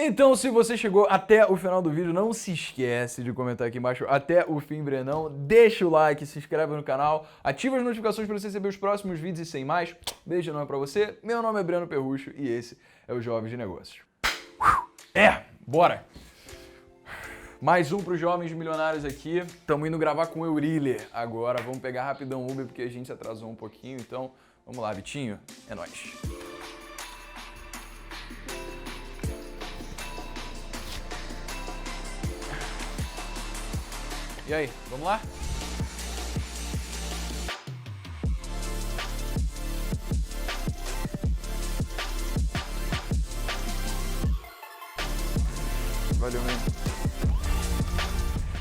Então, se você chegou até o final do vídeo, não se esquece de comentar aqui embaixo até o fim, Brenão. Deixa o like, se inscreve no canal, ativa as notificações para você receber os próximos vídeos e sem mais. Beijo enorme pra você. Meu nome é Breno Perrucho e esse é o Jovens de Negócios. Bora! Mais um pros Jovens Milionários aqui. Estamos indo gravar com o Euriler agora. Vamos pegar rapidão Uber porque a gente atrasou um pouquinho. Então, vamos lá, Vitinho. É nóis. E aí, vamos lá? Valeu mesmo.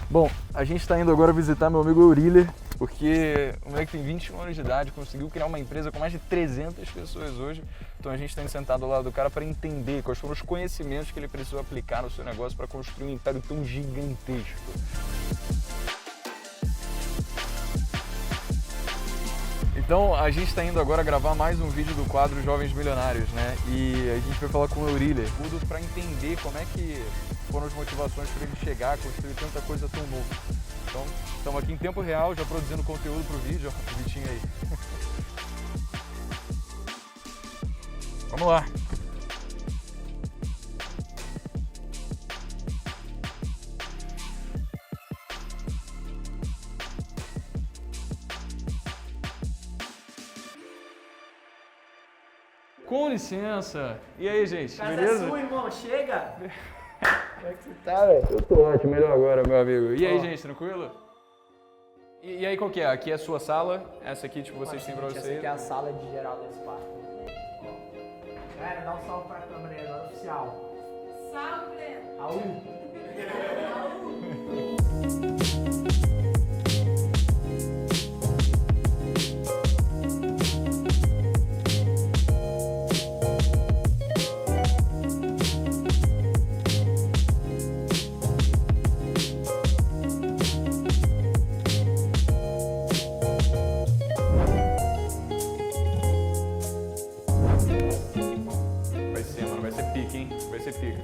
Bom, a gente está indo agora visitar meu amigo Euriler, porque o moleque tem 21 anos de idade, conseguiu criar uma empresa com mais de 300 pessoas hoje. Então a gente está indo sentado ao lado do cara para entender quais foram os conhecimentos que ele precisou aplicar no seu negócio para construir um império tão gigantesco. Então a gente está indo agora gravar mais um vídeo do quadro Jovens Milionários, né? E a gente vai falar com o Euriler, tudo para entender como é que foram as motivações para ele chegar a construir tanta coisa tão nova. Então estamos aqui em tempo real, já produzindo conteúdo para o vídeo, ó, o Vitinho aí. Vamos lá! Com licença! E aí, gente? Casa beleza? é sua, irmão, chega! Como é que você tá, velho? Eu tô ótimo, melhor agora, meu amigo. E aí, gente, tranquilo? E aí, qual que é? Aqui é a sua sala? Essa aqui, tipo, vocês têm pra Essa vocês? aqui é a sala de geral desse quarto. Galera, dá um salve pra câmera aí agora, oficial. Salve, Breno! Aú! Vai ser, mano, vai ser pique, hein? Vai ser pique.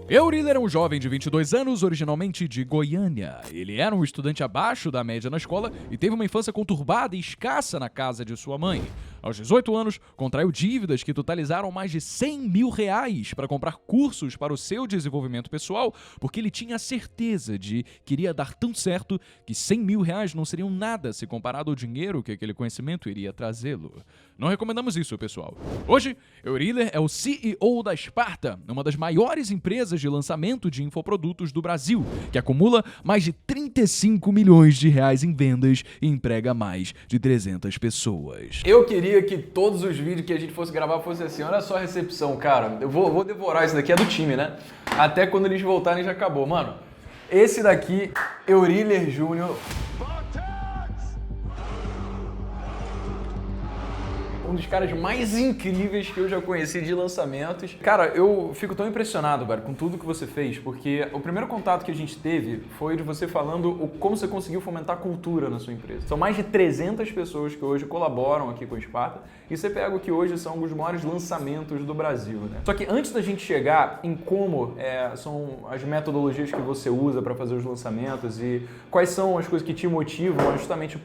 Euriler é um jovem de 22 anos, originalmente de Goiânia. Ele era um estudante abaixo da média na escola e teve uma infância conturbada e escassa na casa de sua mãe. Aos 18 anos, contraiu dívidas que totalizaram mais de 100 mil reais para comprar cursos para o seu desenvolvimento pessoal, porque ele tinha a certeza de que iria dar tão certo que 100 mil reais não seriam nada se comparado ao dinheiro que aquele conhecimento iria trazê-lo. Não recomendamos isso, pessoal. Hoje, Euriler é o CEO da Sparta, uma das maiores empresas de lançamento de infoprodutos do Brasil, que acumula mais de 35 milhões de reais em vendas e emprega mais de 300 pessoas. Eu queria que todos os vídeos que a gente fosse gravar fosse assim, olha só a recepção, cara. Eu vou devorar isso daqui, é do time, né? Até quando eles voltarem já acabou. Mano, esse daqui, Euriler Júnior. Um dos caras mais incríveis que eu já conheci de lançamentos. Cara, eu fico tão impressionado, velho, com tudo que você fez, porque o primeiro contato que a gente teve foi de você falando como você conseguiu fomentar cultura na sua empresa. São mais de 300 pessoas que hoje colaboram aqui com a Sparta, e você pega o que hoje são os maiores lançamentos do Brasil, né? Só que antes da gente chegar em como são as metodologias que você usa para fazer os lançamentos e quais são as coisas que te motivam a justamente,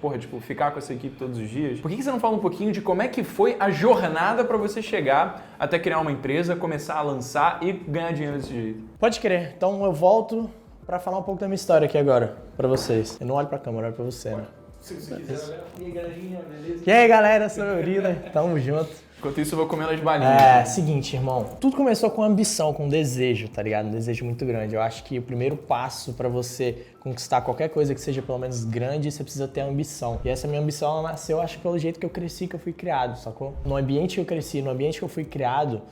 ficar com essa equipe todos os dias, por que você não fala um pouquinho de como é que foi a jornada para você chegar até criar uma empresa, começar a lançar e ganhar dinheiro desse jeito? Pode crer, então eu volto pra falar um pouco da minha história aqui agora, pra vocês. Eu não olho pra câmera, eu olho pra você, né? Se você quiser, E aí, galerinha, beleza? E aí, galera, sou o Euriler, tamo junto. Enquanto isso, eu vou comendo as balinhas. Seguinte, irmão. Tudo começou com ambição, com desejo, tá ligado? Um desejo muito grande. Eu acho que o primeiro passo pra você conquistar qualquer coisa que seja pelo menos grande, você precisa ter ambição. E essa minha ambição, ela nasceu, acho que pelo jeito que eu cresci, que eu fui criado, sacou? No ambiente que eu cresci, no ambiente que eu fui criado,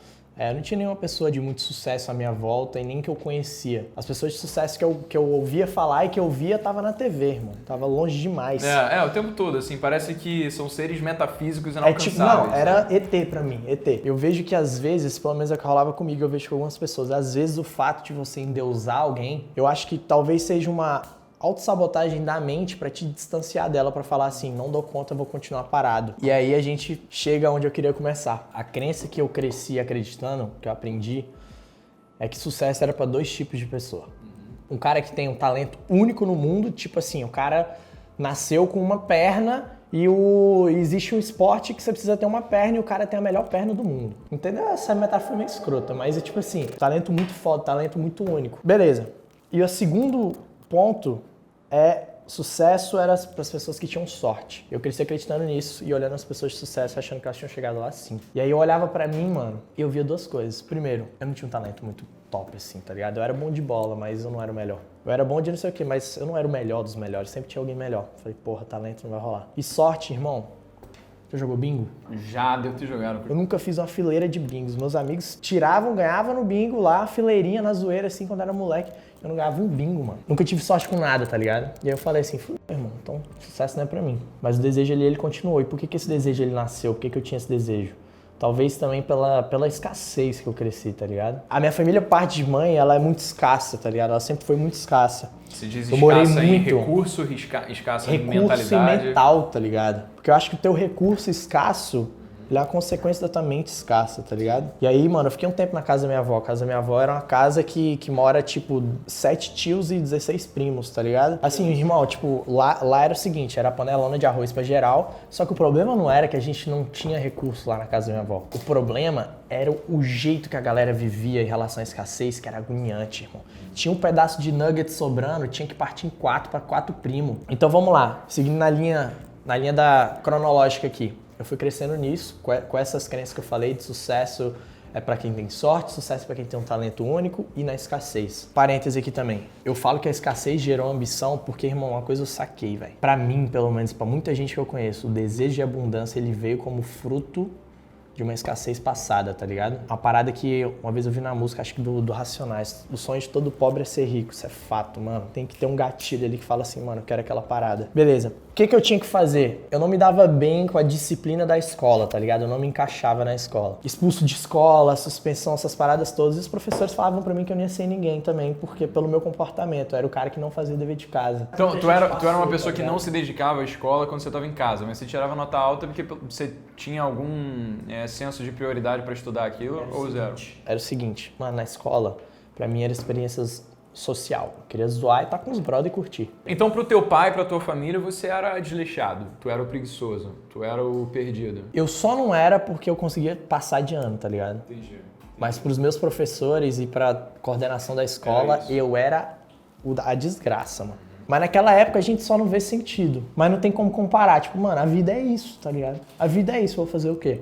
não tinha nenhuma pessoa de muito sucesso à minha volta e nem que eu conhecia. As pessoas de sucesso que eu ouvia falar e que eu via tava na TV, irmão. Tava longe demais. O tempo todo, assim, parece que são seres metafísicos inalcançáveis. Não, era ET pra mim, ET. Eu vejo que às vezes, pelo menos é o que rolava comigo, eu vejo que algumas pessoas, às vezes o fato de você endeusar alguém, eu acho que talvez seja uma autossabotagem da mente pra te distanciar dela, pra falar assim, não dou conta, eu vou continuar parado. E aí a gente chega onde eu queria começar. A crença que eu cresci acreditando, que eu aprendi, é que sucesso era para 2 tipos de pessoa. Um cara que tem um talento único no mundo, tipo assim, o cara nasceu com uma perna e existe um esporte que você precisa ter uma perna e o cara tem a melhor perna do mundo. Entendeu? Essa metáfora é meio escrota, mas é tipo assim, talento muito foda, talento muito único. Beleza. E o segundo ponto é sucesso era para as pessoas que tinham sorte. Eu cresci acreditando nisso e olhando as pessoas de sucesso achando que elas tinham chegado lá assim. E aí eu olhava pra mim, mano, e eu via 2 coisas. Primeiro, eu não tinha um talento muito top assim, tá ligado? Eu era bom de bola, mas eu não era o melhor. Eu era bom de não sei o quê, mas eu não era o melhor dos melhores. Sempre tinha alguém melhor. Falei, porra, talento não vai rolar. E sorte, irmão. Já jogou bingo? Já devo ter jogado. Eu nunca fiz uma fileira de bingos. Meus amigos tiravam, ganhavam no bingo lá, fileirinha na zoeira, assim, quando era moleque. Eu não ganhava um bingo, mano. Nunca tive sorte com nada, tá ligado? E aí eu falei assim, irmão, então sucesso não é pra mim. Mas o desejo ali, ele continuou. E por que esse desejo ele nasceu? Por que eu tinha esse desejo? Talvez também pela escassez que eu cresci, tá ligado? A minha família, parte de mãe, ela é muito escassa, tá ligado? Ela sempre foi muito escassa. Se diz eu morei escassa em muito. recurso, escassa em Recurso mentalidade. e mental, tá ligado? Porque eu acho que o teu recurso escasso, ele é uma consequência da tua mente escassa, tá ligado? E aí, mano, eu fiquei um tempo na casa da minha avó. A casa da minha avó era uma casa que mora, tipo, 7 tios e 16 primos, tá ligado? Assim, irmão, tipo, lá era o seguinte, era a panelona de arroz pra geral, só que o problema não era que a gente não tinha recurso lá na casa da minha avó. O problema era o jeito que a galera vivia em relação à escassez, que era agoniante, irmão. Tinha um pedaço de nugget sobrando, tinha que partir em 4 para 4 primos. Então vamos lá, seguindo na linha da cronológica aqui. Eu fui crescendo nisso, com essas crenças que eu falei de sucesso é pra quem tem sorte, sucesso é pra quem tem um talento único e na escassez. Parêntese aqui também. Eu falo que a escassez gerou ambição porque, irmão, uma coisa eu saquei, velho. Pra mim, pelo menos, pra muita gente que eu conheço, o desejo de abundância, ele veio como fruto de uma escassez passada, tá ligado? Uma parada que uma vez eu vi na música, acho que do Racionais. O sonho de todo pobre é ser rico, isso é fato, mano. Tem que ter um gatilho ali que fala assim, mano, eu quero aquela parada. Beleza. O que eu tinha que fazer? Eu não me dava bem com a disciplina da escola, tá ligado? Eu não me encaixava na escola. Expulso de escola, suspensão, essas paradas todas. E os professores falavam pra mim que eu não ia ser ninguém também, porque pelo meu comportamento. Eu era o cara que não fazia o dever de casa. Então, tu era uma pessoa que não se dedicava à escola quando você tava em casa, mas você tirava nota alta porque você tinha algum senso de prioridade pra estudar aquilo ou zero? Era o seguinte, mano, na escola, pra mim era experiências social. Eu queria zoar e estar com os brother e curtir. Então, pro teu pai, pra tua família, você era desleixado, tu era o preguiçoso, tu era o perdido. Eu só não era porque eu conseguia passar de ano, tá ligado? Entendi. Mas pros meus professores e pra coordenação da escola, eu era a desgraça, mano. Mas naquela época a gente só não vê sentido. Mas não tem como comparar. Tipo, mano, a vida é isso, tá ligado? A vida é isso, vou fazer o quê?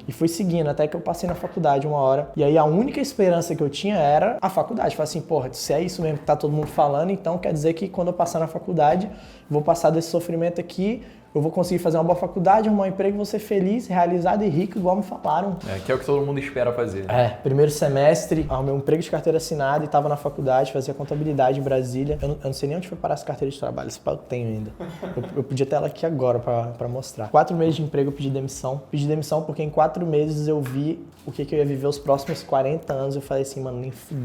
E fui seguindo, até que eu passei na faculdade uma hora. E aí a única esperança que eu tinha era a faculdade. Falei assim, porra, se é isso mesmo que tá todo mundo falando, então quer dizer que quando eu passar na faculdade, vou passar desse sofrimento aqui, eu vou conseguir fazer uma boa faculdade, arrumar um emprego, vou ser feliz, realizado e rico, igual me falaram. Que é o que todo mundo espera fazer. Primeiro semestre, arrumei um emprego de carteira assinada e tava na faculdade, fazia contabilidade em Brasília. Eu não sei nem onde foi parar essa carteira de trabalho, esse pau eu tenho ainda. Eu podia ter ela aqui agora pra mostrar. 4 meses de emprego eu pedi demissão. Pedi demissão porque em 4 meses eu vi o que eu ia viver os próximos 40 anos. Eu falei assim, mano, nem f***.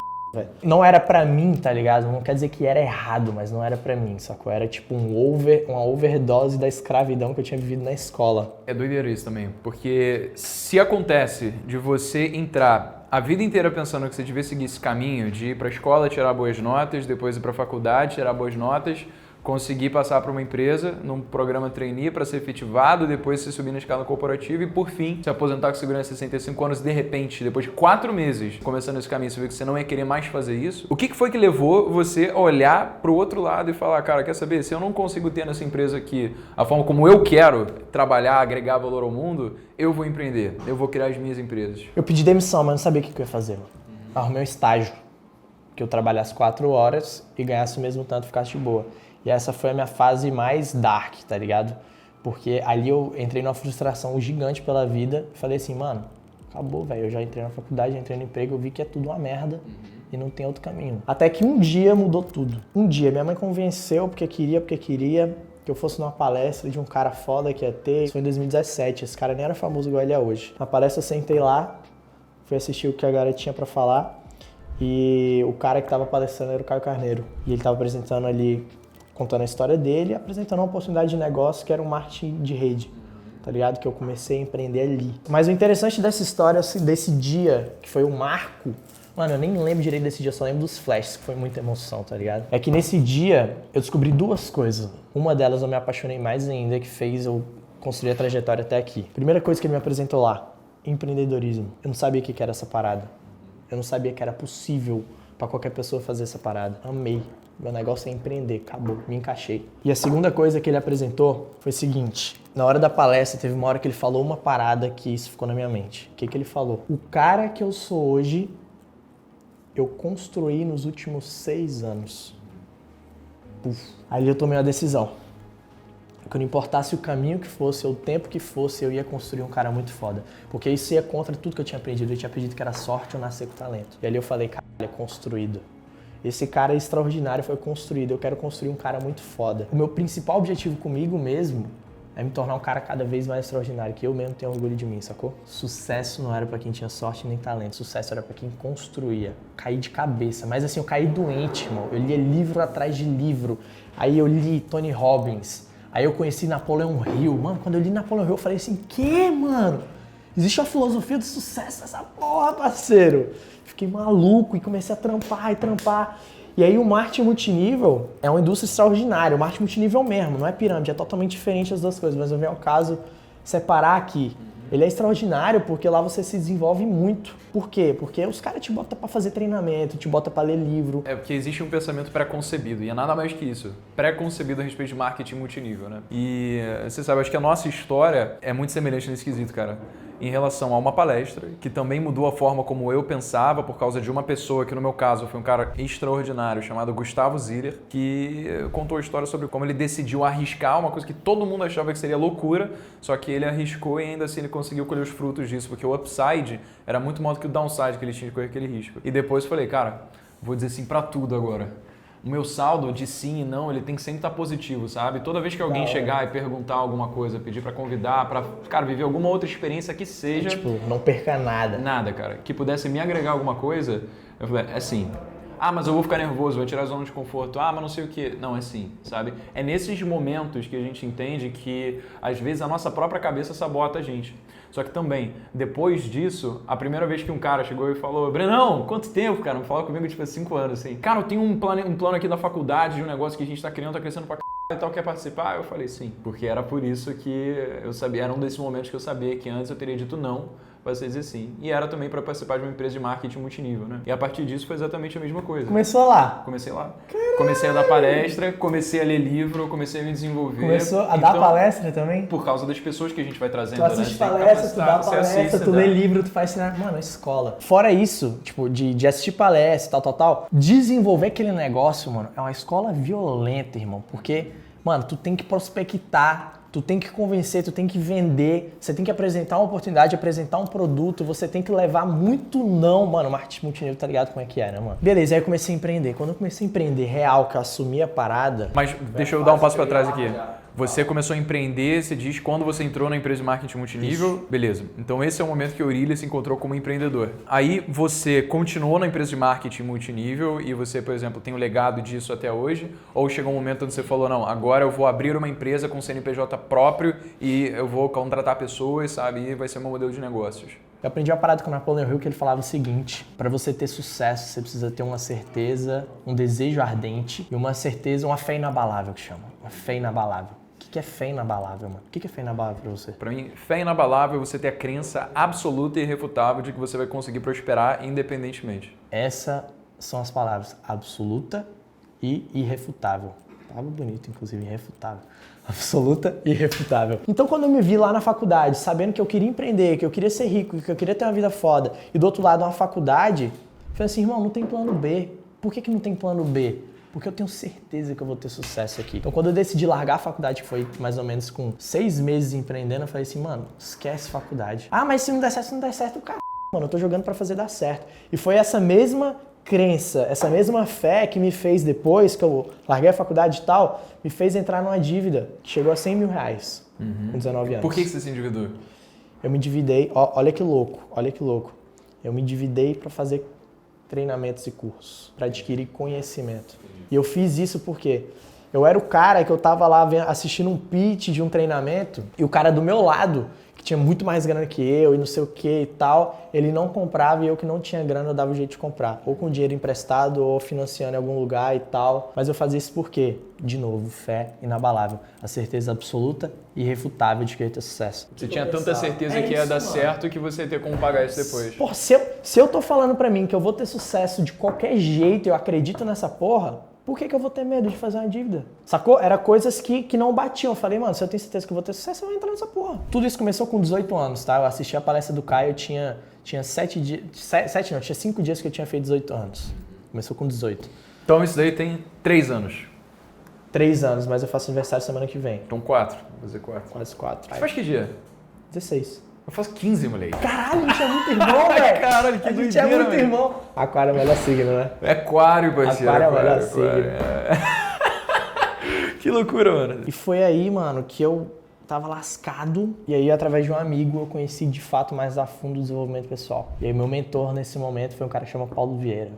Não era pra mim, tá ligado? Não quer dizer que era errado, mas não era pra mim, sacou? Era tipo uma overdose da escravidão que eu tinha vivido na escola. É doideira isso também, porque se acontece de você entrar a vida inteira pensando que você devia seguir esse caminho de ir pra escola, tirar boas notas, depois ir pra faculdade, tirar boas notas, conseguir passar para uma empresa num programa trainee para ser efetivado, depois se subir na escala corporativa e, por fim, se aposentar com segurança de 65 anos e, de repente, depois de 4 meses começando esse caminho, você vê que você não ia querer mais fazer isso. O que foi que levou você a olhar para o outro lado e falar, cara, quer saber, se eu não consigo ter nessa empresa aqui a forma como eu quero trabalhar, agregar valor ao mundo, eu vou empreender, eu vou criar as minhas empresas. Eu pedi demissão, mas não sabia o que eu ia fazer. Arrumei um estágio, que eu trabalhasse 4 horas e ganhasse o mesmo tanto, ficasse de boa. E essa foi a minha fase mais dark, tá ligado? Porque ali eu entrei numa frustração gigante pela vida. Falei assim, mano, acabou, velho. Eu já entrei na faculdade, já entrei no emprego, eu vi que é tudo uma merda e não tem outro caminho. Até que um dia mudou tudo. Um dia, minha mãe convenceu porque queria, que eu fosse numa palestra de um cara foda que ia ter. Isso foi em 2017, esse cara nem era famoso igual ele é hoje. Na palestra eu sentei lá, fui assistir o que a galera tinha pra falar e o cara que tava palestrando era o Caio Carneiro. E ele tava apresentando ali, contando a história dele e apresentando uma oportunidade de negócio que era um marketing de rede, tá ligado? Que eu comecei a empreender ali. Mas o interessante dessa história, desse dia, que foi o marco, Mano, eu nem lembro direito desse dia, eu só lembro dos flashes, que foi muita emoção, tá ligado? É que nesse dia eu descobri duas coisas. Uma delas eu me apaixonei mais ainda, que fez eu construir a trajetória até aqui. Primeira coisa que ele me apresentou lá, empreendedorismo. Eu não sabia o que era essa parada. Eu não sabia que era possível pra qualquer pessoa fazer essa parada. Amei. Meu negócio é empreender, acabou, me encaixei. E a segunda coisa que ele apresentou foi o seguinte. Na hora da palestra, teve uma hora que ele falou uma parada que isso ficou na minha mente. O que ele falou? O cara que eu sou hoje, eu construí nos últimos 6 anos. Puf. Aí eu tomei uma decisão. Que não importasse o caminho que fosse, ou o tempo que fosse, eu ia construir um cara muito foda. Porque isso ia contra tudo que eu tinha aprendido. Eu tinha aprendido que era sorte ou nascer com talento. E ali eu falei, cara, ele é construído. Esse cara é extraordinário, foi construído. Eu quero construir um cara muito foda. O meu principal objetivo comigo mesmo é me tornar um cara cada vez mais extraordinário, que eu mesmo tenho orgulho de mim, sacou? Sucesso não era pra quem tinha sorte nem talento. Sucesso era pra quem construía. Caí de cabeça. Mas assim, eu caí doente, irmão. Eu lia livro atrás de livro. Aí eu li Tony Robbins. Aí eu conheci Napoleão Hill. Mano, quando eu li Napoleão Hill, eu falei assim, que, mano? Existe uma filosofia do sucesso nessa porra, parceiro. Fiquei maluco e comecei a trampar. E aí o marketing multinível é uma indústria extraordinária. O marketing multinível mesmo, não é pirâmide, é totalmente diferente as duas coisas. Mas eu venho ao caso separar aqui. Ele é extraordinário porque lá você se desenvolve muito. Por quê? Porque os caras te botam pra fazer treinamento, te botam pra ler livro. É porque existe um pensamento pré-concebido, e é nada mais que isso. Pré-concebido a respeito de marketing multinível, né? E você sabe, acho que a nossa história é muito semelhante nesse quesito, cara. Em relação a uma palestra, que também mudou a forma como eu pensava por causa de uma pessoa que, no meu caso, foi um cara extraordinário, chamado Gustavo Ziller, que contou a história sobre como ele decidiu arriscar uma coisa que todo mundo achava que seria loucura, só que ele arriscou e ainda assim ele conseguiu colher os frutos disso, porque o upside era muito maior do que o downside que ele tinha de correr aquele risco. E depois eu falei, cara, vou dizer sim pra tudo agora. O meu saldo de sim e não, ele tem que sempre estar positivo, sabe? Toda vez que alguém chegar e perguntar alguma coisa, pedir pra convidar, pra, cara, viver alguma outra experiência que seja... Tipo, não perca nada. Nada, cara. Que pudesse me agregar alguma coisa, eu falei, é sim. Ah, mas eu vou ficar nervoso, vou tirar a zona de conforto. Ah, mas não sei o quê. Não, é sim, sabe? É nesses momentos que a gente entende que, às vezes, a nossa própria cabeça sabota a gente. Só que também, depois disso, a primeira vez que um cara chegou e falou, Brenão, quanto tempo, cara? Não fala comigo, tipo, 5 anos, assim. Cara, eu tenho um plano aqui da faculdade, de um negócio que a gente tá criando, tá crescendo pra c... e tal, quer participar? Eu falei sim. Porque era por isso que eu sabia, era um desses momentos que eu sabia que antes eu teria dito não, para você dizer sim. E era também para participar de uma empresa de marketing multinível, né? E a partir disso foi exatamente a mesma coisa. Comecou lá? Comecei lá. Caralho. Comecei a dar palestra, comecei a ler livro, comecei a me desenvolver. Começou a dar palestra também? Por causa das pessoas que a gente vai trazendo, tu assiste palestra, tu dá palestra, tu lê livro, tu faz... Mano, é escola. Fora isso, tipo, de assistir palestra, tal, desenvolver aquele negócio, mano, é uma escola violenta, irmão. Porque, mano, tu tem que prospectar, tu tem que convencer, tu tem que vender, você tem que apresentar uma oportunidade, apresentar um produto, você tem que levar muito não, mano, marketing multinível, tá ligado como é que é, né, mano? Beleza, aí eu comecei a empreender. Quando eu comecei a empreender real, que eu assumi a parada... Mas deixa eu dar um passo pra trás aqui. Você começou a empreender, você diz, quando você entrou na empresa de marketing multinível, isso. Beleza. Então esse é o momento que o Aurília se encontrou como empreendedor. Aí você continuou na empresa de marketing multinível e você, por exemplo, tem o legado disso até hoje? Ou chegou um momento onde você falou, não, agora eu vou abrir uma empresa com CNPJ próprio e eu vou contratar pessoas, sabe? E vai ser meu modelo de negócios. Eu aprendi uma parada com o Napoleão Hill que ele falava o seguinte, para você ter sucesso, você precisa ter uma certeza, um desejo ardente e uma certeza, uma fé inabalável que chama. Uma fé inabalável. O que é fé inabalável, mano? O que é fé inabalável pra você? Pra mim, fé inabalável é você ter a crença absoluta e irrefutável de que você vai conseguir prosperar independentemente. Essas são as palavras absoluta e irrefutável. Tava bonito, inclusive, irrefutável. Absoluta e irrefutável. Então, quando eu me vi lá na faculdade, sabendo que eu queria empreender, que eu queria ser rico, que eu queria ter uma vida foda, e do outro lado uma faculdade, eu falei assim, irmão, não tem plano B. Por que não tem plano B? Porque eu tenho certeza que eu vou ter sucesso aqui. Então, quando eu decidi largar a faculdade, que foi mais ou menos com 6 meses empreendendo, eu falei assim, mano, esquece faculdade. Ah, mas se não der certo, cara, mano, eu tô jogando pra fazer dar certo. E foi essa mesma crença, essa mesma fé que me fez depois, que eu larguei a faculdade e tal, me fez entrar numa dívida que chegou a 100 mil reais com 19 anos. Por que você se endividou? Eu me endividei, olha que louco. Eu me endividei pra fazer treinamentos e cursos, para adquirir conhecimento. E eu fiz isso porque Eu era o cara que eu tava lá assistindo um pitch de um treinamento e o cara do meu lado, que tinha muito mais grana que eu e não sei o que e tal, ele não comprava e eu que não tinha grana eu dava um jeito de comprar. Ou com dinheiro emprestado ou financiando em algum lugar e tal. Mas eu fazia isso por quê? De novo, fé inabalável. A certeza absoluta e irrefutável de que eu ia ter sucesso. Você tinha tanta certeza que ia dar certo que você ia ter como pagar isso depois. Pô, se eu tô falando pra mim que eu vou ter sucesso de qualquer jeito, eu acredito nessa porra, por que eu vou ter medo de fazer uma dívida? Sacou? Era coisas que não batiam. Eu falei, mano, se eu tenho certeza que eu vou ter sucesso, eu vou entrar nessa porra. Tudo isso começou com 18 anos, tá? Eu assisti a palestra do Caio, eu tinha 5 dias que eu tinha feito 18 anos. Começou com 18. Então isso daí tem 3 anos. 3 anos, mas eu faço aniversário semana que vem. Então 4. Vou fazer 4. Quase 4. Você faz que dia? 16. Eu faço 15, moleque. Caralho, a gente é muito irmão, velho. Caralho, que A gente doideira, é muito velho. irmão. Aquário é o melhor signo, né? É aquário, parceiro. Aquário é o melhor signo. Que loucura, mano. E foi aí, mano, que eu tava lascado. E aí, através de um amigo, eu conheci de fato mais a fundo o desenvolvimento pessoal. E aí, meu mentor nesse momento foi um cara que chama Paulo Vieira.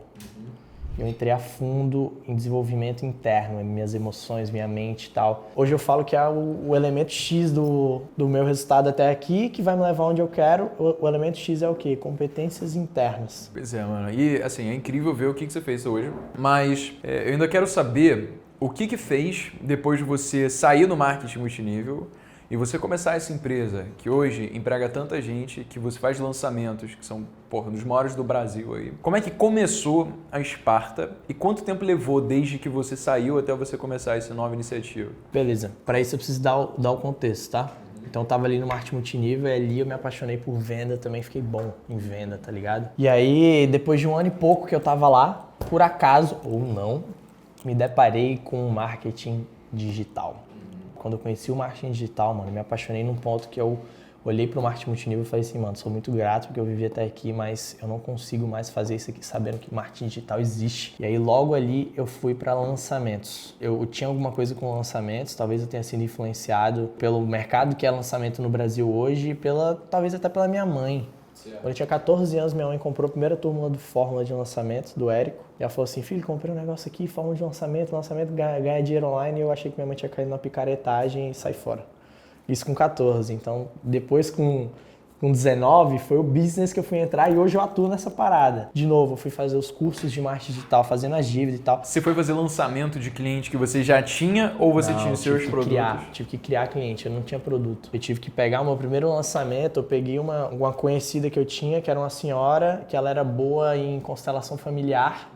Eu entrei a fundo em desenvolvimento interno, em minhas emoções, minha mente e tal. Hoje eu falo que é o elemento X do meu resultado até aqui, que vai me levar onde eu quero. O elemento X é o quê? Competências internas. Pois é, mano. E, assim, é incrível ver o que você fez hoje. Mas eu ainda quero saber o que fez depois de você sair do marketing multinível e você começar essa empresa que hoje emprega tanta gente, que você faz lançamentos que são, porra, dos maiores do Brasil aí. Como é que começou a Sparta e quanto tempo levou desde que você saiu até você começar essa nova iniciativa? Beleza. Para isso eu preciso dar o contexto, tá? Então eu tava ali no marketing multinível e ali eu me apaixonei por venda, também fiquei bom em venda, tá ligado? E aí, depois de 1 ano e pouco que eu tava lá, por acaso, ou não, me deparei com marketing digital. Quando eu conheci o marketing digital, mano, me apaixonei num ponto que eu olhei pro marketing multinível e falei assim, mano, sou muito grato porque eu vivi até aqui, mas eu não consigo mais fazer isso aqui sabendo que marketing digital existe. E aí logo ali eu fui para lançamentos. Eu tinha alguma coisa com lançamentos, talvez eu tenha sido influenciado pelo mercado que é lançamento no Brasil hoje e talvez até pela minha mãe. Quando eu tinha 14 anos, minha mãe comprou a primeira turma do Fórmula de Lançamento, do Érico. E ela falou assim, filho, comprei um negócio aqui, Fórmula de lançamento ganha dinheiro online. E eu achei que minha mãe tinha caído na picaretagem e saí fora. Isso com 14. Então, depois com 19, foi o business que eu fui entrar e hoje eu atuo nessa parada. De novo, eu fui fazer os cursos de marketing digital, fazendo as dívidas e tal. Você foi fazer lançamento de cliente que você já tinha ou você tinha os seus produtos? Tive que criar cliente, eu não tinha produto. Eu tive que pegar o meu primeiro lançamento, eu peguei uma conhecida que eu tinha, que era uma senhora, que ela era boa em constelação familiar.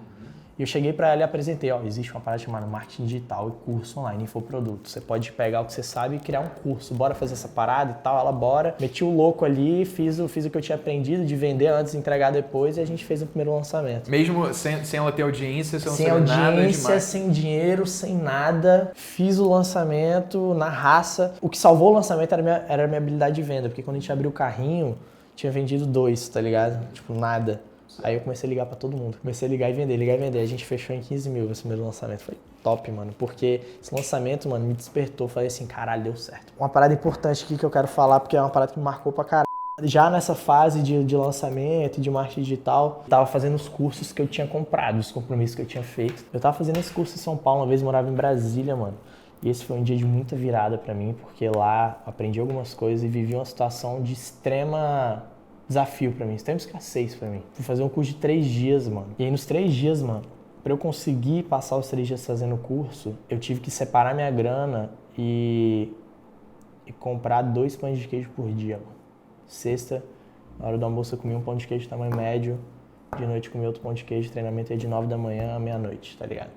E eu cheguei para ela e apresentei, ó, existe uma parada chamada marketing digital e curso online, infoproduto. Você pode pegar o que você sabe e criar um curso. Bora fazer essa parada e tal, ela bora. Meti o louco ali, fiz o que eu tinha aprendido de vender antes, entregar depois e a gente fez o primeiro lançamento. Mesmo sem ela ter audiência, você não sem sabia nada de audiência, marketing? sem dinheiro, sem nada. Fiz o lançamento na raça. O que salvou o lançamento era a minha habilidade de venda, porque quando a gente abriu o carrinho, tinha vendido 2, tá ligado? Tipo, nada. Aí eu comecei a ligar pra todo mundo. Comecei a ligar e vender. A gente fechou em 15 mil esse primeiro lançamento. Foi top, mano. Porque esse lançamento, mano, me despertou. Falei assim, caralho, deu certo. Uma parada importante aqui que eu quero falar, porque é uma parada que me marcou pra caralho. Já nessa fase de lançamento e de marketing digital, eu tava fazendo os cursos que eu tinha comprado, os compromissos que eu tinha feito. Eu tava fazendo esse curso em São Paulo, uma vez morava em Brasília, mano. E esse foi um dia de muita virada pra mim, porque lá aprendi algumas coisas e vivi uma situação de extrema desafio pra mim, extrema escassez pra mim. Fui fazer um curso de 3 dias, mano. E aí nos 3 dias, mano, pra eu conseguir passar os 3 dias fazendo o curso, eu tive que separar minha grana e comprar 2 pães de queijo por dia, mano. Sexta, na hora do almoço eu comi um pão de queijo tamanho médio, de noite comi outro pão de queijo, treinamento aí de 9 da manhã à meia-noite, tá ligado?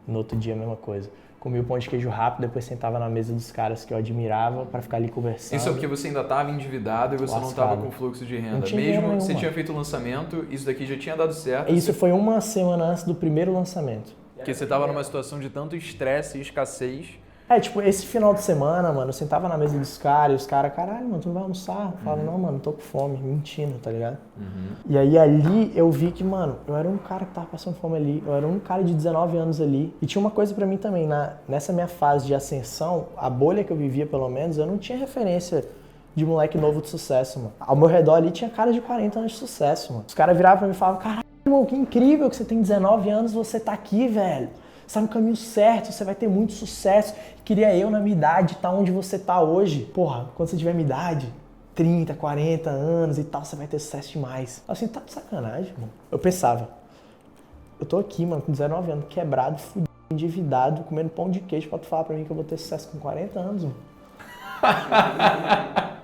No outro dia a mesma coisa. Comi o pão de queijo rápido, depois sentava na mesa dos caras que eu admirava pra ficar ali conversando. Isso é porque você ainda estava endividado e você não estava com fluxo de renda. Mesmo você tinha feito o lançamento, isso daqui já tinha dado certo. Isso foi 1 semana antes do primeiro lançamento. Porque você estava numa situação de tanto estresse e escassez. Tipo, esse final de semana, mano, eu sentava na mesa dos caras e os caras, caralho, mano, tu não vai almoçar? Eu falava, não, mano, tô com fome, mentindo, tá ligado? E aí ali eu vi que, mano, eu era um cara que tava passando fome ali, eu era um cara de 19 anos ali. E tinha uma coisa pra mim também, nessa minha fase de ascensão, a bolha que eu vivia pelo menos, eu não tinha referência de moleque novo de sucesso, mano. Ao meu redor ali tinha cara de 40 anos de sucesso, mano. Os caras viravam pra mim e falavam, caralho, irmão, que incrível que você tem 19 anos, você tá aqui, velho. Você tá no caminho certo, você vai ter muito sucesso. Queria eu, na minha idade, estar onde você tá hoje. Porra, quando você tiver minha idade, 30, 40 anos e tal, você vai ter sucesso demais. Assim, tá de sacanagem, mano. Eu pensava, eu tô aqui, mano, com 19 anos, quebrado, fudido, endividado, comendo pão de queijo pra tu falar pra mim que eu vou ter sucesso com 40 anos, mano.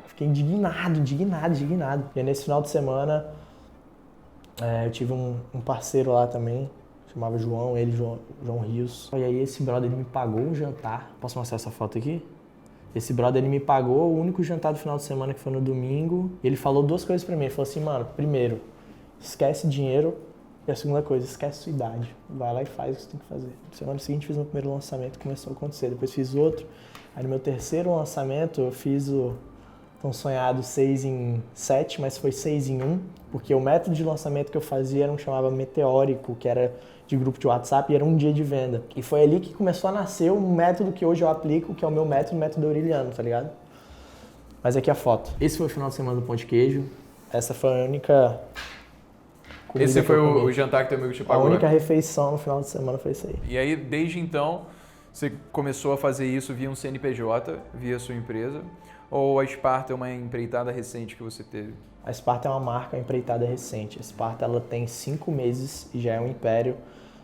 Fiquei indignado. E aí, nesse final de semana, eu tive um parceiro lá também, chamava João, João Rios. E aí esse brother, ele me pagou um jantar. Posso mostrar essa foto aqui? Esse brother, ele me pagou o único jantar do final de semana, que foi no domingo. E ele falou 2 coisas pra mim. Ele falou assim, mano, primeiro, esquece dinheiro. E a segunda coisa, esquece sua idade. Vai lá e faz o que você tem que fazer. Semana seguinte, fiz meu primeiro lançamento, começou a acontecer. Depois fiz outro. Aí no meu terceiro lançamento, eu fiz o tão sonhado 6 em 7, mas foi 6 em 1. Porque o método de lançamento que eu fazia era um que chamava Meteórico, que era de grupo de WhatsApp, e era um dia de venda. E foi ali que começou a nascer um método que hoje eu aplico, que é o meu método Aureliano, tá ligado? Mas aqui a foto. Esse foi o final de semana do Pão de Queijo. Essa foi a única comida. Esse foi o jantar que teu amigo te pagou? A única refeição no final de semana foi isso aí. E aí, desde então, você começou a fazer isso via um CNPJ, via sua empresa? Ou a Sparta é uma empreitada recente que você teve? A Sparta é uma marca empreitada recente. A Sparta, ela tem 5 meses e já é um império.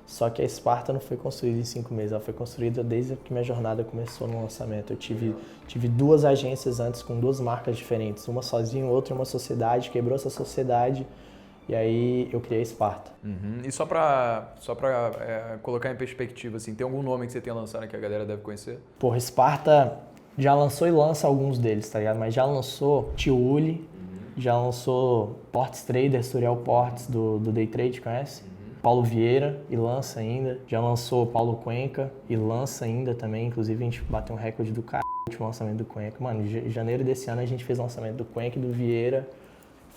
Só que a Sparta não foi construída em 5 meses, ela foi construída desde que minha jornada começou no lançamento. Eu tive 2 agências antes com 2 marcas diferentes, uma sozinho, outra uma sociedade, quebrou essa sociedade e aí eu criei a Sparta. Uhum. E só pra colocar em perspectiva, assim, tem algum nome que você tenha lançado que a galera deve conhecer? Porra, Sparta já lançou e lança alguns deles, tá ligado? Mas já lançou Tiuli, já lançou Ports Trader, Suriel Ports do Day Trade, conhece? Paulo Vieira, e lança ainda. Já lançou Paulo Cuenca, e lança ainda também. Inclusive, a gente bateu um recorde do último lançamento do Cuenca. Mano, em janeiro desse ano a gente fez o lançamento do Cuenca e do Vieira.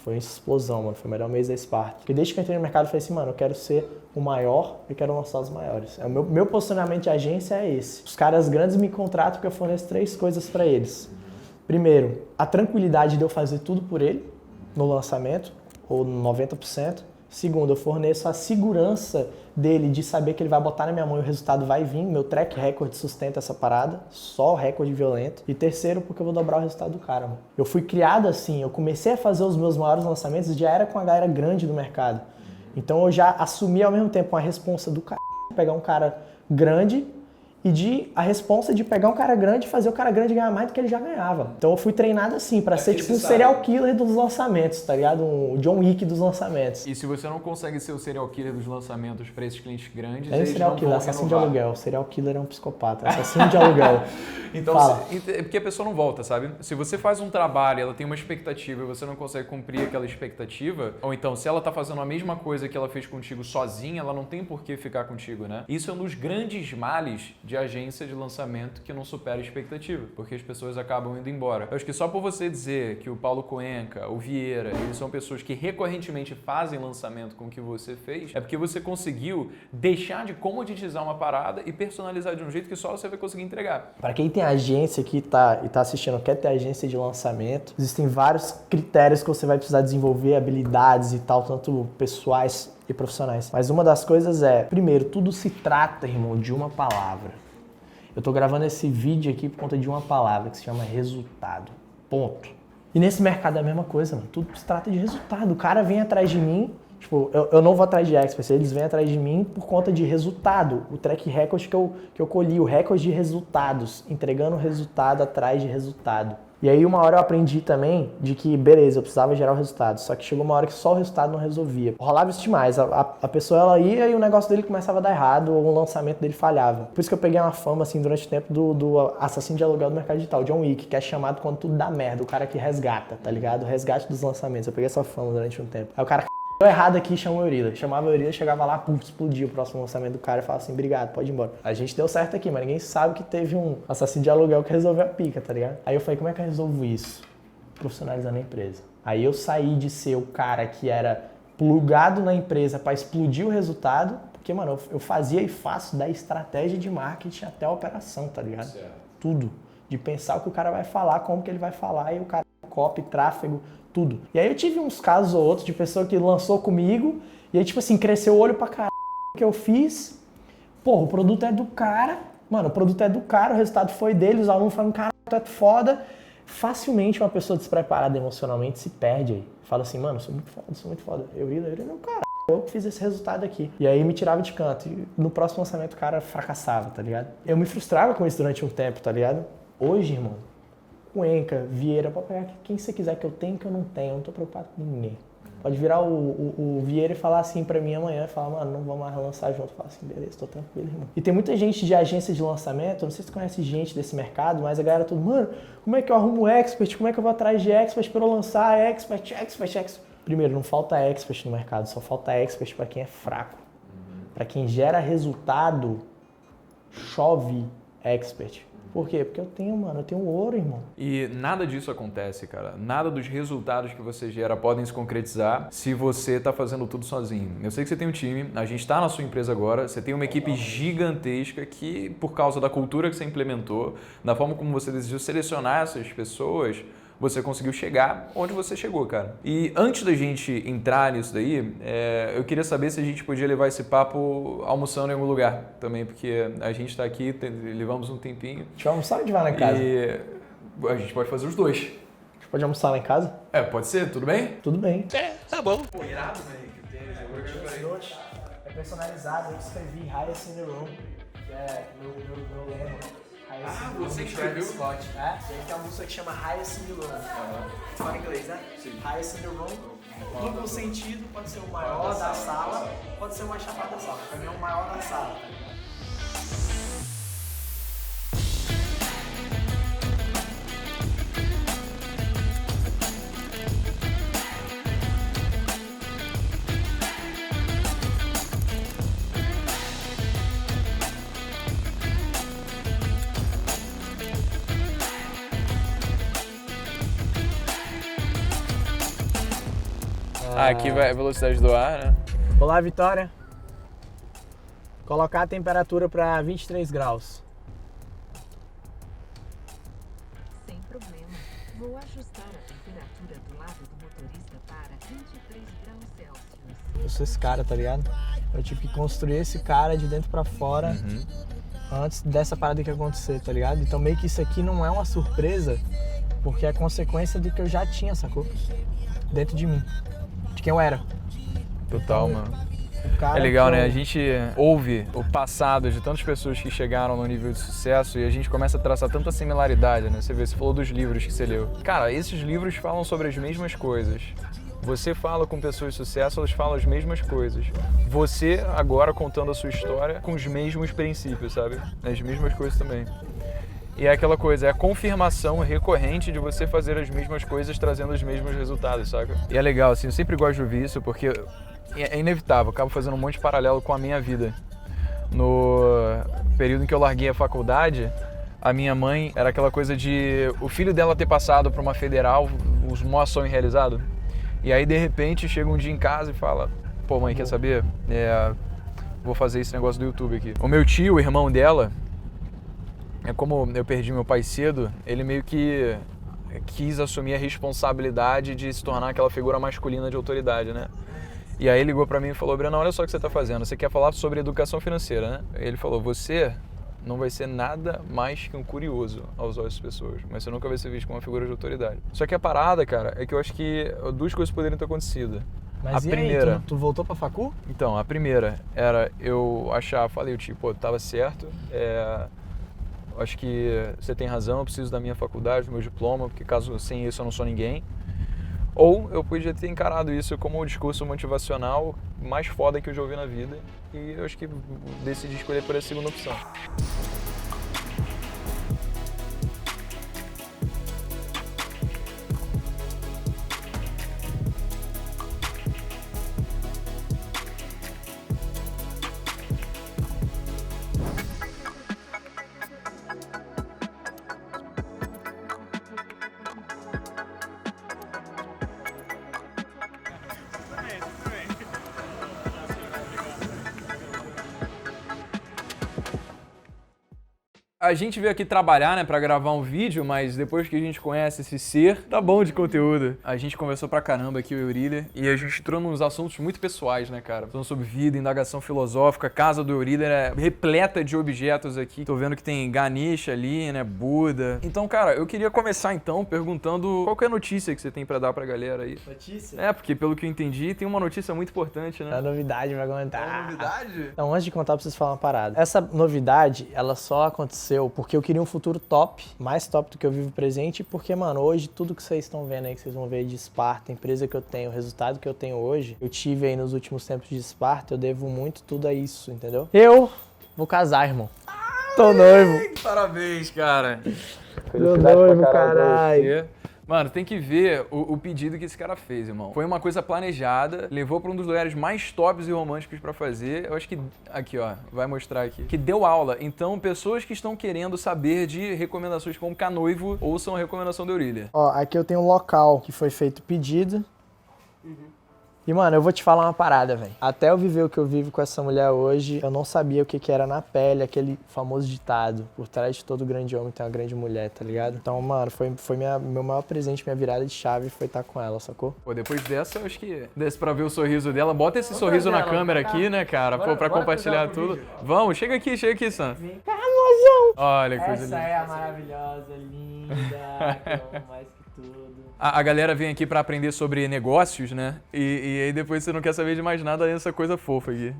Foi uma explosão, mano. Foi o melhor mês da Sparta. Porque desde que eu entrei no mercado, eu falei assim, mano, eu quero ser o maior e quero lançar os maiores. O meu posicionamento de agência é esse. Os caras grandes me contratam porque eu forneço 3 coisas pra eles. Primeiro, a tranquilidade de eu fazer tudo por ele no lançamento, ou 90%. Segundo, eu forneço a segurança dele de saber que ele vai botar na minha mão e o resultado vai vir. Meu track record sustenta essa parada, só recorde violento. E terceiro, porque eu vou dobrar o resultado do cara, mano. Eu fui criado assim, eu comecei a fazer os meus maiores lançamentos, já era com a galera grande do mercado. Então eu já assumi ao mesmo tempo a responsa do cara, pegar um cara grande e a responsa de pegar um cara grande e fazer o cara grande ganhar mais do que ele já ganhava. Então eu fui treinado assim, pra ser tipo um serial killer dos lançamentos, tá ligado? Um John Wick dos lançamentos. E se você não consegue ser o serial killer dos lançamentos pra esses clientes grandes, É eles serial não killer, vão assassino de renovar. aluguel. Serial killer é um psicopata, assassino de aluguel. Então, Fala. é porque a pessoa não volta, sabe? Se você faz um trabalho, ela tem uma expectativa e você não consegue cumprir aquela expectativa, ou então, se ela tá fazendo a mesma coisa que ela fez contigo sozinha, ela não tem por que ficar contigo, né? Isso é um dos grandes males de agência de lançamento que não supera a expectativa, porque as pessoas acabam indo embora. Eu acho que só por você dizer que o Paulo Cuenca, o Vieira, eles são pessoas que recorrentemente fazem lançamento com o que você fez, é porque você conseguiu deixar de comoditizar uma parada e personalizar de um jeito que só você vai conseguir entregar. Para quem tem agência aqui tá assistindo, quer ter agência de lançamento, existem vários critérios que você vai precisar desenvolver, habilidades e tal, tanto pessoais e profissionais. Mas uma das coisas é, primeiro, tudo se trata, irmão, de uma palavra. Eu tô gravando esse vídeo aqui por conta de uma palavra que se chama resultado. Ponto. E nesse mercado é a mesma coisa, mano. Tudo se trata de resultado. O cara vem atrás de mim, tipo, eu não vou atrás de experts, eles vêm atrás de mim por conta de resultado. O track record que eu colhi, o recorde de resultados, entregando resultado atrás de resultado. E aí uma hora eu aprendi também de que, beleza, eu precisava gerar o resultado, só que chegou uma hora que só o resultado não resolvia. Rolava isso demais, a pessoa ela ia e o negócio dele começava a dar errado, ou o lançamento dele falhava. Por isso que eu peguei uma fama, assim, durante o tempo do assassino de aluguel do mercado digital, John Wick, que é chamado quando tudo dá merda, o cara que resgata, tá ligado? O resgate dos lançamentos, eu peguei essa fama durante um tempo. Aí o cara deu errado aqui, chamou a Eurila. Chamava a Eurila, chegava lá, pum, explodia o próximo lançamento do cara e falava assim, obrigado, pode ir embora. A gente deu certo aqui, mas ninguém sabe que teve um assassino de aluguel que resolveu a pica, tá ligado? Aí eu falei, como é que eu resolvo isso? Profissionalizando a empresa. Aí eu saí de ser o cara que era plugado na empresa para explodir o resultado, porque, mano, eu fazia e faço da estratégia de marketing até a operação, tá ligado? Certo. Tudo. De pensar o que o cara vai falar, como que ele vai falar, e o cara copy, tráfego, tudo. E aí eu tive uns casos ou outros de pessoa que lançou comigo, e aí, tipo assim, cresceu o olho pra caralho que eu fiz, Porra, o produto é do cara, mano, o produto é do cara, o resultado foi dele, os alunos falam, cara, tu é foda. Facilmente uma pessoa despreparada emocionalmente se perde aí. Fala assim, mano, sou muito foda. Eu ia, não, cara, eu fiz esse resultado aqui. E aí me tirava de canto. E no próximo lançamento o cara fracassava, tá ligado? Eu me frustrava com isso durante um tempo, tá ligado? Hoje, irmão, Cuenca, Vieira, pode pegar quem você quiser que eu tenho, que eu não tenho. Eu não tô preocupado com ninguém. Pode virar o Vieira e falar assim pra mim amanhã, e falar, mano, não vamos mais lançar junto. Fala assim, beleza, tô tranquilo, irmão. E tem muita gente de agência de lançamento, não sei se você conhece gente desse mercado, mas a galera toda, mano, como é que eu arrumo expert? Como é que eu vou atrás de expert pra eu lançar expert? Primeiro, não falta expert no mercado, só falta expert pra quem é fraco. Pra quem gera resultado, chove expert. Por quê? Porque eu tenho ouro, irmão. E nada disso acontece, cara. Nada dos resultados que você gera podem se concretizar se você tá fazendo tudo sozinho. Eu sei que você tem um time, a gente tá na sua empresa agora, você tem uma equipe gigantesca que, por causa da cultura que você implementou, da forma como você decidiu selecionar essas pessoas, você conseguiu chegar onde você chegou, cara. E antes da gente entrar nisso daí, eu queria saber se a gente podia levar esse papo almoçando em algum lugar também, porque a gente tá aqui, levamos um tempinho. Deixa eu almoçar ou a gente vai lá em casa? E a gente pode fazer os dois. A gente pode almoçar lá em casa? Pode ser, tudo bem? Tudo bem. Tá bom. Pô, irado, velho, que tênis. É personalizado, eu escrevi Highest in the Room, que é meu lema. você escreveu? Scott, né? E aí tem uma música que chama Highest in the Room. Fala em inglês, né? Sim. Highest in the Room. Duplo sentido, pode ser o maior da sala, pode ser o mais chapado da sala. Pra mim é o maior da sala. Aqui vai a velocidade do ar, né? Olá, Vitória. Colocar a temperatura para 23 graus. Sem problema. Vou ajustar a temperatura do lado do motorista para 23 graus Celsius. Eu sou esse cara, tá ligado? Eu tive que construir esse cara de dentro pra fora antes dessa parada que acontecer, tá ligado? Então meio que isso aqui não é uma surpresa, porque é consequência do que eu já tinha, sacou? Dentro de mim. De quem eu era. Total, Então, mano. o cara É legal, que eu- né? A gente ouve o passado de tantas pessoas que chegaram no nível de sucesso e a gente começa a traçar tanta similaridade, né? Você falou dos livros que você leu. Cara, esses livros falam sobre as mesmas coisas. Você fala com pessoas de sucesso, elas falam as mesmas coisas. Você, agora, contando a sua história com os mesmos princípios, sabe? As mesmas coisas também. E é aquela coisa, é a confirmação recorrente de você fazer as mesmas coisas trazendo os mesmos resultados, saca? E é legal, assim, eu sempre gosto de ouvir isso porque é inevitável, eu acabo fazendo um monte de paralelo com a minha vida. No período em que eu larguei a faculdade, a minha mãe era aquela coisa de o filho dela ter passado para uma federal, o maior sonho realizado. E aí, de repente, chega um dia em casa e fala, pô, mãe, quer saber? Vou fazer esse negócio do YouTube aqui. O meu tio, o irmão dela, como eu perdi meu pai cedo, ele meio que quis assumir a responsabilidade de se tornar aquela figura masculina de autoridade, né? E aí ligou pra mim e falou, Breno, olha só o que você tá fazendo, você quer falar sobre educação financeira, né? Ele falou, você não vai ser nada mais que um curioso aos olhos das pessoas, mas você nunca vai ser visto como uma figura de autoridade. Só que a parada, cara, é que eu acho que duas coisas poderiam ter acontecido. Mas a e primeira... aí, tu voltou pra facu? Então, a primeira era eu achar, falei, tipo, pô, tava certo, acho que você tem razão, eu preciso da minha faculdade, do meu diploma, porque caso sem isso eu não sou ninguém. Ou eu podia ter encarado isso como o discurso motivacional mais foda que eu já ouvi na vida e eu acho que decidi escolher por essa segunda opção. A gente veio aqui trabalhar, né, pra gravar um vídeo, mas depois que a gente conhece esse ser, tá bom de conteúdo. A gente conversou pra caramba aqui, o Eurília, e a gente entrou nos assuntos muito pessoais, né, cara? Falando sobre vida, indagação filosófica, a casa do Eurília é repleta de objetos aqui. Tô vendo que tem Ganesha ali, né, Buda. Então, cara, eu queria começar então perguntando qual que é a notícia que você tem pra dar pra galera aí. Notícia? É, porque pelo que eu entendi, tem uma notícia muito importante, né? É novidade pra comentar. É uma novidade? Então, antes de contar, eu preciso falar uma parada. Essa novidade, ela só aconteceu porque eu queria um futuro top, mais top do que eu vivo presente, porque, mano, hoje tudo que vocês estão vendo aí, que vocês vão ver de Sparta, a empresa que eu tenho, o resultado que eu tenho hoje, eu tive aí nos últimos tempos de Sparta, eu devo muito tudo a isso, entendeu? Eu vou casar, irmão. Tô noivo. Parabéns, cara. Tô noivo, caralho. Mano, tem que ver o pedido que esse cara fez, irmão. Foi uma coisa planejada, levou pra um dos lugares mais tops e românticos pra fazer. Eu acho que, aqui ó, vai mostrar aqui, que deu aula. Então, pessoas que estão querendo saber de recomendações como ficar noivo, ouçam a recomendação da Eurília. Ó, aqui eu tenho um local que foi feito o pedido. E, mano, eu vou te falar uma parada, velho. Até eu viver o que eu vivo com essa mulher hoje, eu não sabia o que era na pele, aquele famoso ditado. Por trás de todo grande homem tem uma grande mulher, tá ligado? Então, mano, foi meu maior presente, minha virada de chave foi estar com ela, sacou? Pô, depois dessa, eu acho que desse pra ver o sorriso dela. Bota esse sorriso na câmera aqui, né, cara? Pô, pra compartilhar tudo. Vamos, chega aqui, Sam. Carnozão! Olha que coisa linda. Essa é a maravilhosa, linda, que eu amo mais que tudo. A galera vem aqui pra aprender sobre negócios, né? E aí depois você não quer saber de mais nada dessa coisa fofa aqui.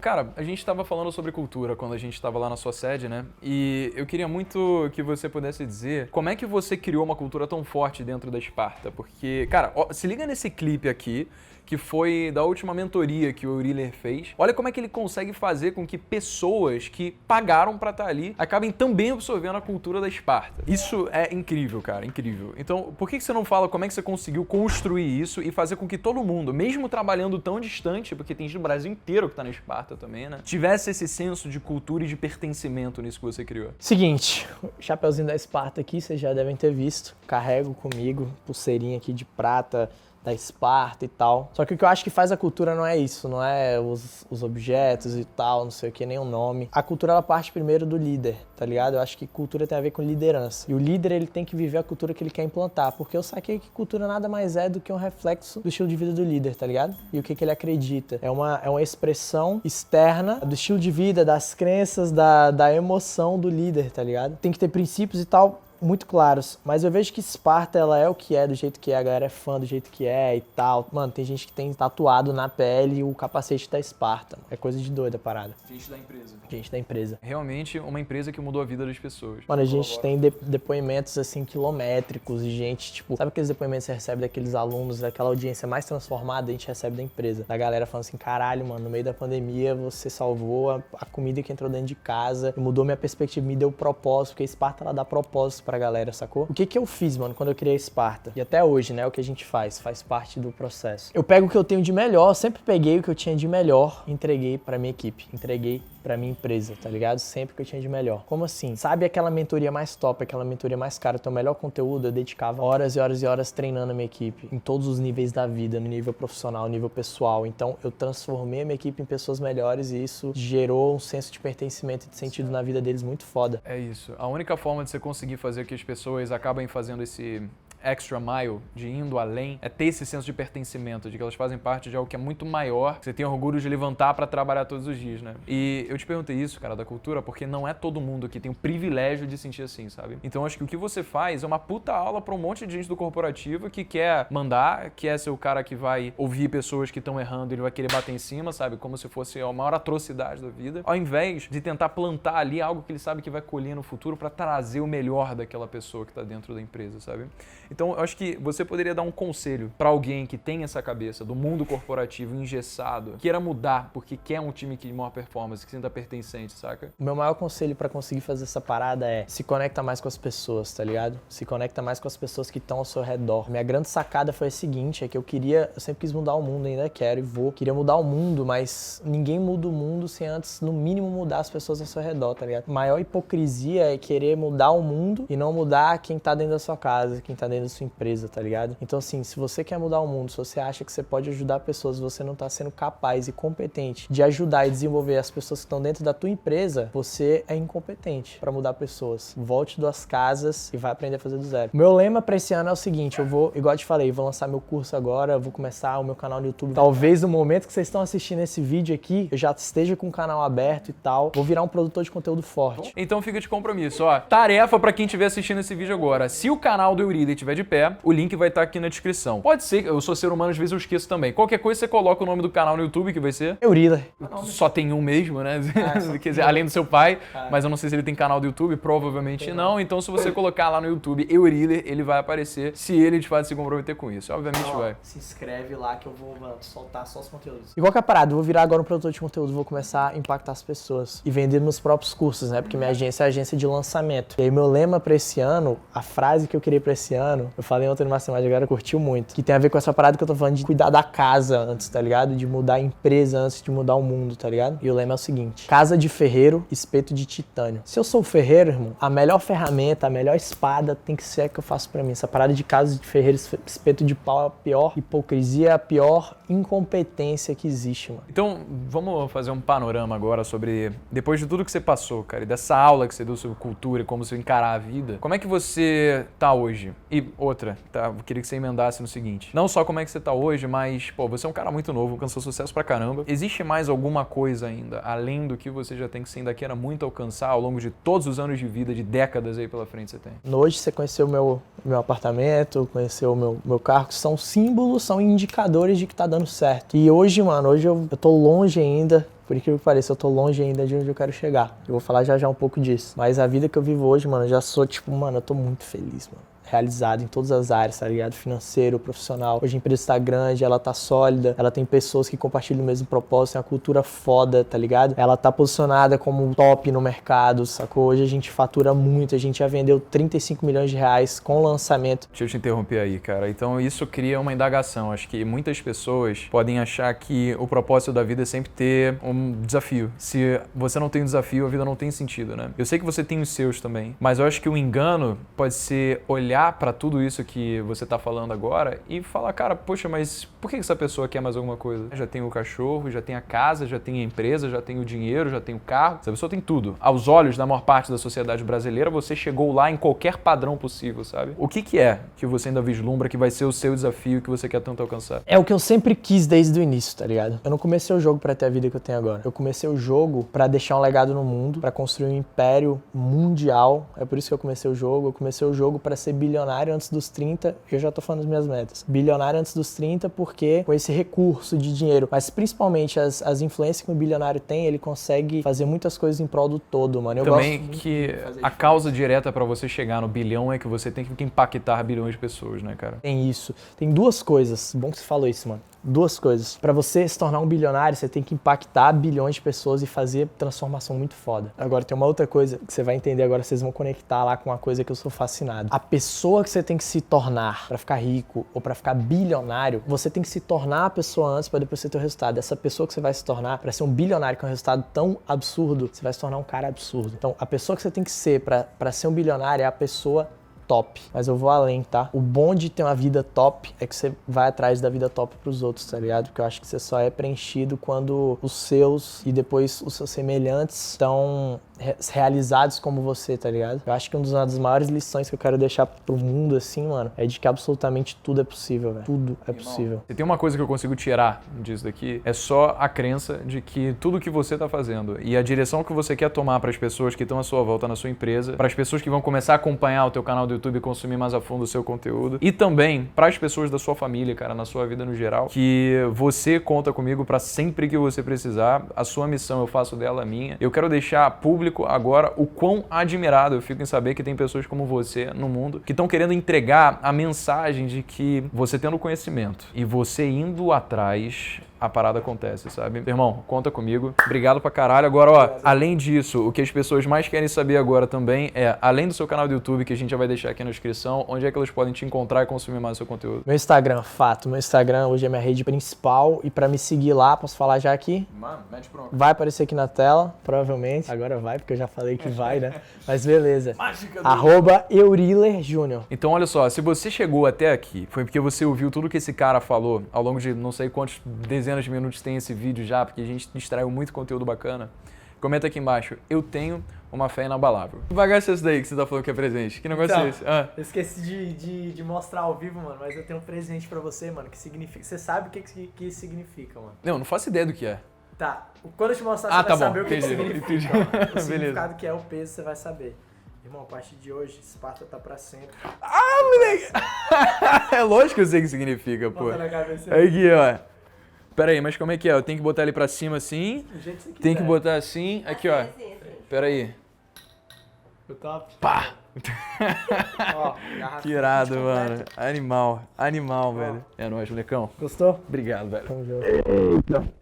Cara, a gente tava falando sobre cultura quando a gente tava lá na sua sede, né? E eu queria muito que você pudesse dizer como é que você criou uma cultura tão forte dentro da Sparta. Porque, cara, ó, se liga nesse clipe aqui, que foi da última mentoria que o Eurília fez. Olha como é que ele consegue fazer com que pessoas que pagaram pra estar ali acabem também absorvendo a cultura da Esparta. Isso é incrível, cara, incrível. Então, por que você não fala como é que você conseguiu construir isso e fazer com que todo mundo, mesmo trabalhando tão distante, porque tem gente do Brasil inteiro que tá na Esparta também, né, tivesse esse senso de cultura e de pertencimento nisso que você criou? Seguinte, o chapeuzinho da Esparta aqui, vocês já devem ter visto. Carrego comigo, pulseirinha aqui de prata, da Esparta e tal. Só que o que eu acho que faz a cultura não é isso, não é os objetos e tal, não sei o que, nem o nome. A cultura, ela parte primeiro do líder, tá ligado? Eu acho que cultura tem a ver com liderança. E o líder, ele tem que viver a cultura que ele quer implantar, porque eu saquei que cultura nada mais é do que um reflexo do estilo de vida do líder, tá ligado? E o que ele acredita. É uma expressão externa do estilo de vida, das crenças, da emoção do líder, tá ligado? Tem que ter princípios e tal, muito claros, mas eu vejo que Esparta, ela é o que é, do jeito que é, a galera é fã do jeito que é e tal. Mano, tem gente que tem tatuado na pele o capacete da Esparta. É coisa de doida a parada. Gente da empresa. Gente da empresa. Realmente uma empresa que mudou a vida das pessoas. Mano, a gente tem depoimentos, assim, quilométricos de gente, tipo, sabe aqueles depoimentos que você recebe daqueles alunos, daquela audiência mais transformada, a gente recebe da empresa. Da galera falando assim, caralho, mano, no meio da pandemia você salvou a comida que entrou dentro de casa, mudou minha perspectiva, me deu propósito, porque a Esparta, ela dá propósito pra galera, sacou? O que eu fiz, mano, quando eu criei a Esparta? E até hoje, né, o que a gente faz parte do processo. Eu pego o que eu tenho de melhor, sempre peguei o que eu tinha de melhor e entreguei pra minha equipe, entreguei pra minha empresa, tá ligado? Sempre que eu tinha de melhor. Como assim? Sabe aquela mentoria mais top, aquela mentoria mais cara, o teu melhor conteúdo? Eu dedicava horas e horas e horas treinando a minha equipe, em todos os níveis da vida, no nível profissional, no nível pessoal. Então, eu transformei a minha equipe em pessoas melhores e isso gerou um senso de pertencimento e de sentido na vida deles muito foda. É isso. A única forma de você conseguir fazer que as pessoas acabem fazendo esse extra mile, de indo além, é ter esse senso de pertencimento, de que elas fazem parte de algo que é muito maior, que você tem orgulho de levantar pra trabalhar todos os dias, né? E eu te perguntei isso, cara, da cultura, porque não é todo mundo que tem o privilégio de sentir assim, sabe? Então acho que o que você faz é uma puta aula pra um monte de gente do corporativo que quer mandar, quer ser o cara que vai ouvir pessoas que estão errando e ele vai querer bater em cima, sabe? Como se fosse a maior atrocidade da vida, ao invés de tentar plantar ali algo que ele sabe que vai colher no futuro pra trazer o melhor daquela pessoa que tá dentro da empresa, sabe? Então, eu acho que você poderia dar um conselho pra alguém que tem essa cabeça do mundo corporativo engessado, queira mudar porque quer um time que de maior performance, que sinta pertencente, saca? O meu maior conselho pra conseguir fazer essa parada é se conecta mais com as pessoas, tá ligado? Se conecta mais com as pessoas que estão ao seu redor. Minha grande sacada foi a seguinte, é que eu sempre quis mudar o mundo, ainda quero e vou. Queria mudar o mundo, mas ninguém muda o mundo sem antes, no mínimo, mudar as pessoas ao seu redor, tá ligado? A maior hipocrisia é querer mudar o mundo e não mudar quem tá dentro da sua casa, quem tá dentro dentro da sua empresa, tá ligado? Então assim, se você quer mudar o mundo, se você acha que você pode ajudar pessoas, você não tá sendo capaz e competente de ajudar e desenvolver as pessoas que estão dentro da tua empresa, você é incompetente para mudar pessoas. Volte das casas e vai aprender a fazer do zero. Meu lema para esse ano é o seguinte, eu vou, igual eu te falei, vou lançar meu curso agora, vou começar o meu canal no YouTube. Talvez no momento que vocês estão assistindo esse vídeo aqui, eu já esteja com o canal aberto e tal. Vou virar um produtor de conteúdo forte. Então fica de compromisso, ó. Tarefa pra quem estiver assistindo esse vídeo agora. Se o canal do Eurília estiver de pé, o link vai estar aqui na descrição. Pode ser, eu sou ser humano, às vezes eu esqueço também. Qualquer coisa você coloca o nome do canal no YouTube, que vai ser... Eurília. Só tem um mesmo, né? Quer dizer, além do seu pai, mas eu não sei se ele tem canal do YouTube, provavelmente não. Então se você colocar lá no YouTube Eurília, ele vai aparecer, se ele de fato se comprometer com isso. Obviamente vai. Se inscreve lá que eu vou soltar só os conteúdos. Igual que a parada, eu vou virar agora um produtor de conteúdo, vou começar a impactar as pessoas e vender meus próprios cursos, né? Porque minha agência é a agência de lançamento. E aí meu lema pra esse ano, a frase que eu queria pra esse ano, eu falei ontem no Mastermind, a galera curtiu muito, que tem a ver com essa parada que eu tô falando de cuidar da casa antes, tá ligado? De mudar a empresa antes de mudar o mundo, tá ligado? E o lema é o seguinte: casa de ferreiro, espeto de titânio. Se eu sou ferreiro, irmão, a melhor ferramenta, a melhor espada tem que ser a que eu faço pra mim. Essa parada de casa de ferreiro, espeto de pau é a pior hipocrisia, a pior incompetência que existe, mano. Então, vamos fazer um panorama agora sobre, depois de tudo que você passou, cara, e dessa aula que você deu sobre cultura e como você encarar a vida, como é que você tá hoje? E outra, tá? Eu queria que você emendasse no seguinte, não só como é que você tá hoje, mas, pô, você é um cara muito novo, alcançou sucesso pra caramba. Existe mais alguma coisa ainda, além do que você já tem, que você ainda queira muito alcançar ao longo de todos os anos de vida, de décadas aí pela frente você tem? Hoje você conheceu o meu apartamento, conheceu o meu carro, que são símbolos, são indicadores de que tá dando certo. E hoje, mano, hoje eu tô longe ainda, por incrível que pareça, eu tô longe ainda de onde eu quero chegar. Eu vou falar já um pouco disso. Mas a vida que eu vivo hoje, mano, eu já sou tipo, mano, eu tô muito feliz, mano. Realizado em todas as áreas, tá ligado? Financeiro, profissional. Hoje a empresa tá grande, ela tá sólida, ela tem pessoas que compartilham o mesmo propósito, tem uma cultura foda, tá ligado? Ela tá posicionada como um top no mercado, sacou? Hoje a gente fatura muito, a gente já vendeu 35 milhões de reais com lançamento. Deixa eu te interromper aí, cara. Então isso cria uma indagação. Acho que muitas pessoas podem achar que o propósito da vida é sempre ter um desafio. Se você não tem um desafio, a vida não tem sentido, né? Eu sei que você tem os seus também, mas eu acho que o engano pode ser olhar para tudo isso que você tá falando agora e falar, cara, poxa, mas por que essa pessoa quer mais alguma coisa? Já tem o cachorro, já tem a casa, já tem a empresa, já tem o dinheiro, já tem o carro. Essa pessoa tem tudo. Aos olhos da maior parte da sociedade brasileira, você chegou lá em qualquer padrão possível, sabe? O que é que você ainda vislumbra que vai ser o seu desafio que você quer tanto alcançar? É o que eu sempre quis desde o início, tá ligado? Eu não comecei o jogo para ter a vida que eu tenho agora. Eu comecei o jogo para deixar um legado no mundo, para construir um império mundial. É por isso que eu comecei o jogo. Eu comecei o jogo para ser bilionário antes dos 30, que eu já tô falando das minhas metas. Bilionário antes dos 30 porque com esse recurso de dinheiro, mas principalmente as influências que um bilionário tem, ele consegue fazer muitas coisas em prol do todo, mano. Eu também gosto que a causa direta para você chegar no bilhão é que você tem que impactar bilhões de pessoas, né, cara? Tem isso. Tem duas coisas. Bom que você falou isso, mano. Duas coisas. Para você se tornar um bilionário, você tem que impactar bilhões de pessoas e fazer transformação muito foda. Agora tem uma outra coisa que você vai entender agora, vocês vão conectar lá com uma coisa que eu sou fascinado. A pessoa que você tem que se tornar para ficar rico ou para ficar bilionário, você tem que se tornar a pessoa antes para depois você ter o resultado. Essa pessoa que você vai se tornar para ser um bilionário com um resultado tão absurdo, você vai se tornar um cara absurdo. Então, a pessoa que você tem que ser para ser um bilionário é a pessoa top. Mas eu vou além, tá? O bom de ter uma vida top é que você vai atrás da vida top pros outros, tá ligado? Porque eu acho que você só é preenchido quando os seus e depois os seus semelhantes estão realizados como você, tá ligado? Eu acho que uma das maiores lições que eu quero deixar pro mundo, assim, mano, é de que absolutamente tudo é possível, velho. Tudo é possível. Se tem uma coisa que eu consigo tirar disso daqui, é só a crença de que tudo que você tá fazendo e a direção que você quer tomar para as pessoas que estão à sua volta na sua empresa, para as pessoas que vão começar a acompanhar o teu canal do YouTube e consumir mais a fundo o seu conteúdo, e também para as pessoas da sua família, cara, na sua vida no geral, que você conta comigo para sempre que você precisar. A sua missão eu faço dela a minha. Eu quero deixar público agora o quão admirado eu fico em saber que tem pessoas como você no mundo que estão querendo entregar a mensagem de que você tendo conhecimento e você indo atrás, a parada acontece, sabe? Irmão, conta comigo. Obrigado pra caralho. Agora, ó, além disso, o que as pessoas mais querem saber agora também é, além do seu canal do YouTube, que a gente já vai deixar aqui na descrição, onde é que elas podem te encontrar e consumir mais o seu conteúdo? Meu Instagram, fato. Meu Instagram hoje é minha rede principal e pra me seguir lá, posso falar já aqui? Mano, mete pronto. Vai aparecer aqui na tela, provavelmente. Agora vai, porque eu já falei que vai, né? Mas beleza. @EurilerJúnior. Então, olha só, se você chegou até aqui, foi porque você ouviu tudo que esse cara falou ao longo de não sei quantos dezenas de minutos tem esse vídeo já, porque a gente extraiu muito conteúdo bacana. Comenta aqui embaixo, eu tenho uma fé inabalável. Que bagaço é esse daí que você tá falando que é presente? Que negócio é esse? Ah. Eu esqueci de mostrar ao vivo, mano, mas eu tenho um presente pra você, mano, que significa... Você sabe o que isso significa, mano? Não faço ideia do que é. Tá, quando eu te mostrar, Ah, você tá vai bom, saber o que entendi, significa. entendi. Mano. O Beleza. significado que é o peso, você vai saber. Irmão, a partir de hoje, Esparta tá pra sempre. Ah, moleque! É lógico que eu sei o que significa, pô. Bota na cabeça. Aqui, ó. Pera aí, mas como é que é? Eu tenho que botar ele pra cima assim, Do jeito que você quiser. tem que botar assim, aqui, ó. Pera aí. O top. Pá! Ó, garrafa Que irado, completa. mano. Animal, animal, velho. É nóis, molecão. Gostou? Obrigado, velho. Tamo junto.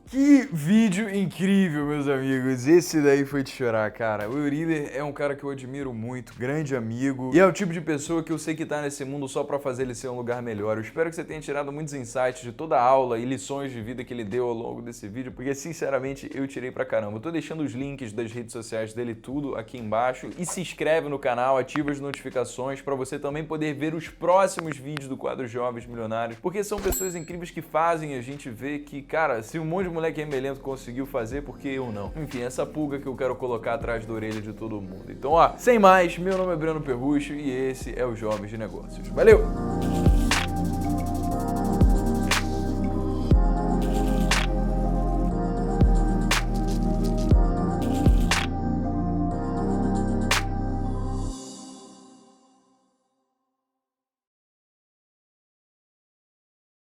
Que vídeo incrível, meus amigos. Esse daí foi de chorar, cara. O Euriler é um cara que eu admiro muito, grande amigo. E é o tipo de pessoa que eu sei que tá nesse mundo só pra fazer ele ser um lugar melhor. Eu espero que você tenha tirado muitos insights de toda a aula e lições de vida que ele deu ao longo desse vídeo, porque sinceramente eu tirei pra caramba. Eu tô deixando os links das redes sociais dele tudo aqui embaixo. E se inscreve no canal, ativa as notificações pra você também poder ver os próximos vídeos do quadro Jovens Milionários, porque são pessoas incríveis que fazem a gente ver que, cara, se um monte de moleque remelento conseguiu fazer, por que eu não? Enfim, essa pulga que eu quero colocar atrás da orelha de todo mundo. Então, ó, sem mais, meu nome é Breno Perrucho e esse é o Jovens de Negócios. Valeu!